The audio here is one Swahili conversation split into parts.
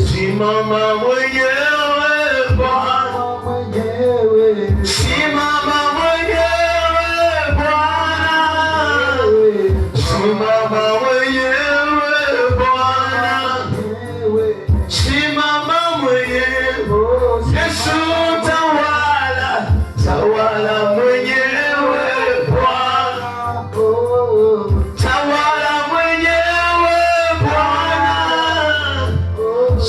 simama mwenyewe Bwana, simama mwenyewe Bwana, simama mwenyewe Bwana, simama mwenyewe Yesu, tawala, tawala mwenyewe Bwana, tawala mwenyewe Bwana,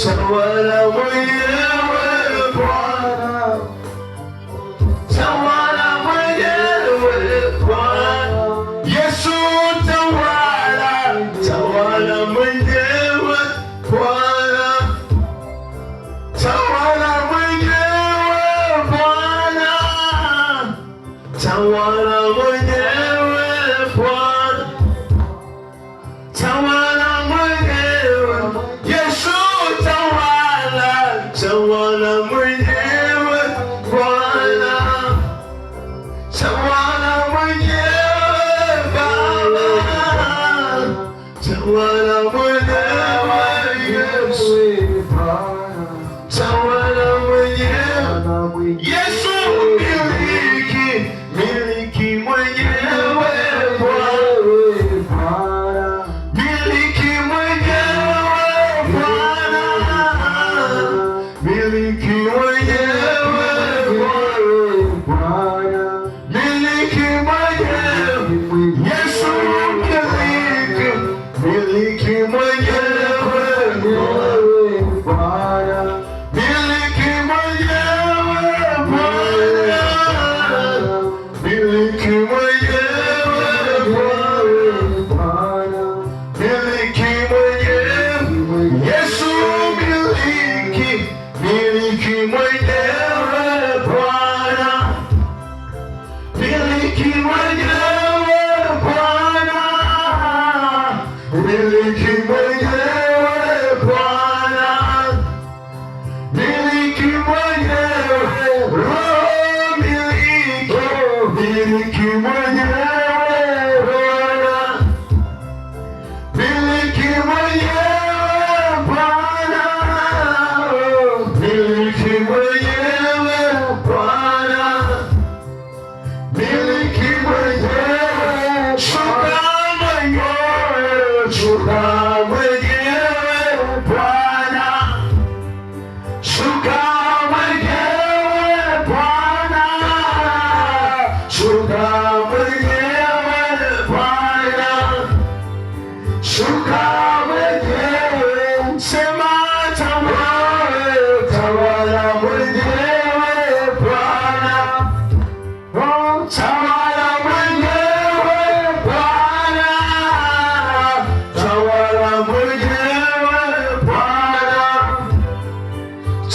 tawala mwenyewe Bwana, tawala mwenyewe Bwana, Yesu tawala, tawala mwenyewe Bwana, tawala mwenyewe Bwana, tawala mwenyewe Bwana, tawala mwenyewe Yesu, tawala, tawala mwenyewe Bwana, tawala mwenyewe Baba, tawala mwenyewe Yesu, tawala mwenyewe Yesu, miliki, miliki mwenyewe Bwana, miliki mwenyewe Bwana, miliki mwenyewe Bwana, miliki mwenyewe Yesu, miliki, miliki mwenyewe Bwana, miliki mwenyewe Bwana, miliki mwenyewe Bwana, miliki mwenyewe Yesu, miliki, miliki mwenyewe Bwana, miliki mwenyewe Bwana, miliki mwenyewe Bwana, miliki mwenyewe Roho, miliki, miliki mwenyewe Bwana, miliki mwenyewe Bwana, miliki mwenyewe Bwana, miliki mwenyewe, shuka mwenyewe, shuka mwenyewe Bwana, shuka mwenyewe Bwana, shuka mwenyewe Bwana, shuka mwenyewe, sema tawala, tawala mwenyewe Bwana, tawala mwenyewe Bwana, tawala mwenyewe Bwana,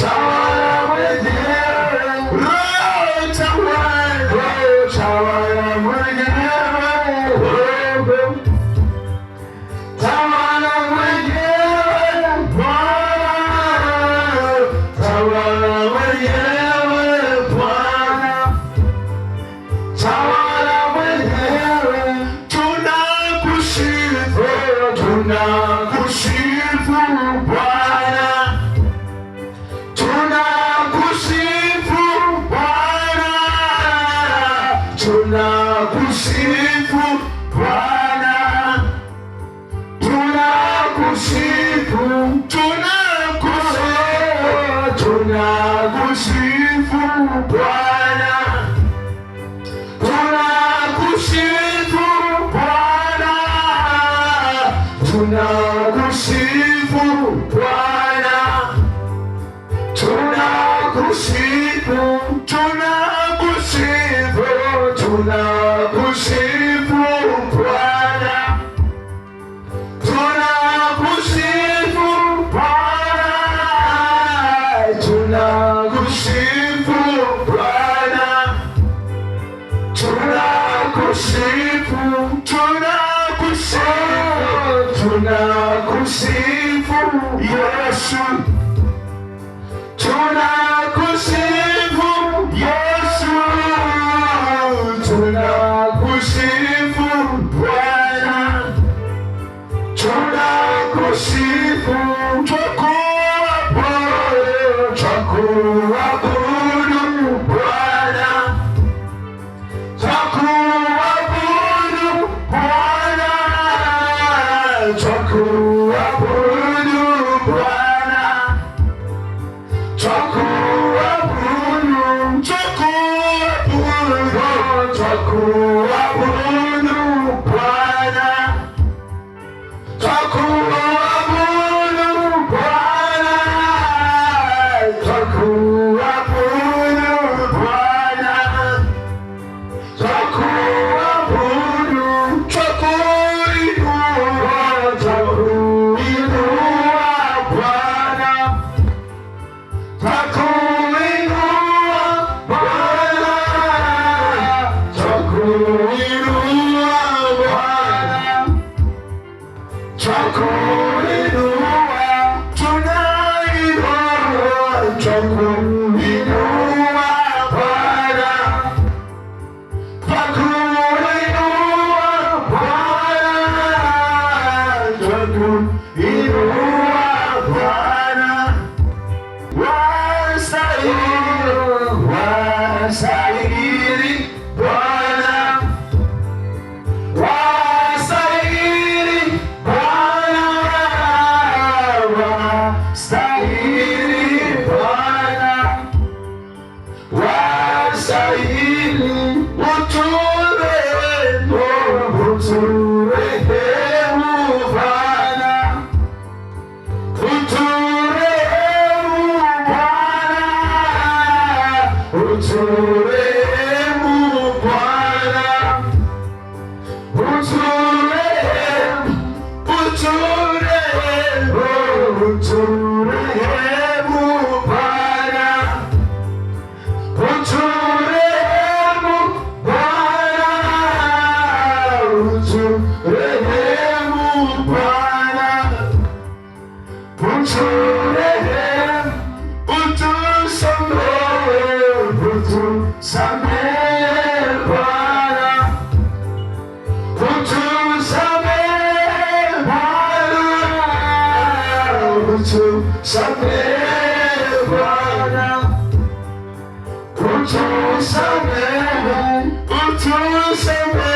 tawala mwenyewe Roho, tawala, tawala mwenyewe Roho, tawala mwenyewe Bwana, tawala mwenyewe Bwana, tawala mwenyewe, tunakusifu, tunakusifu Bwana, tunakusifu Bwana, tunakusifu Bwana, tunakusifu, tunakusifu, tunakusifu Bwana, tunakusifu Bwana, tunakusifu Bwana, tunakusifu, tunakusifu, tunakusifu Bwana, tunakusifu Bwana, tunakusifu Bwana, tunakusifu, tunakusifu, tunakusifu Yesu, tunakusifu Yesu, tunakusifu Bwana, tunakusifu twakuabudu Bwana, twakuabudu Bwana, twakuabudu, twakuabudu Bwana, twakuabudu Bwana, twakuabudu Bwana, twakuabudu, twakuinua Bwana, twakuinua Bwana, twakuinua Bwana, twakuinua, tunainua, twakuinua Bwana, twakuinua Bwana, twakuinua Bwana, wastahili, wastahili Bwana, wastahili Bwana, wastahili Bwana, wastahili, uturehemu, uturehemu Bwana, uturehemu Bwana, uturehemu Bwana, uturehemu, uturehemu, uturehemu Bwana, uturehemu Bwana, uturehemu Bwana, uturehemu, utusamehe, utusamehe Bwana, utusamehe Bwana, utusamehe Bwana, utusamehe, utusamehe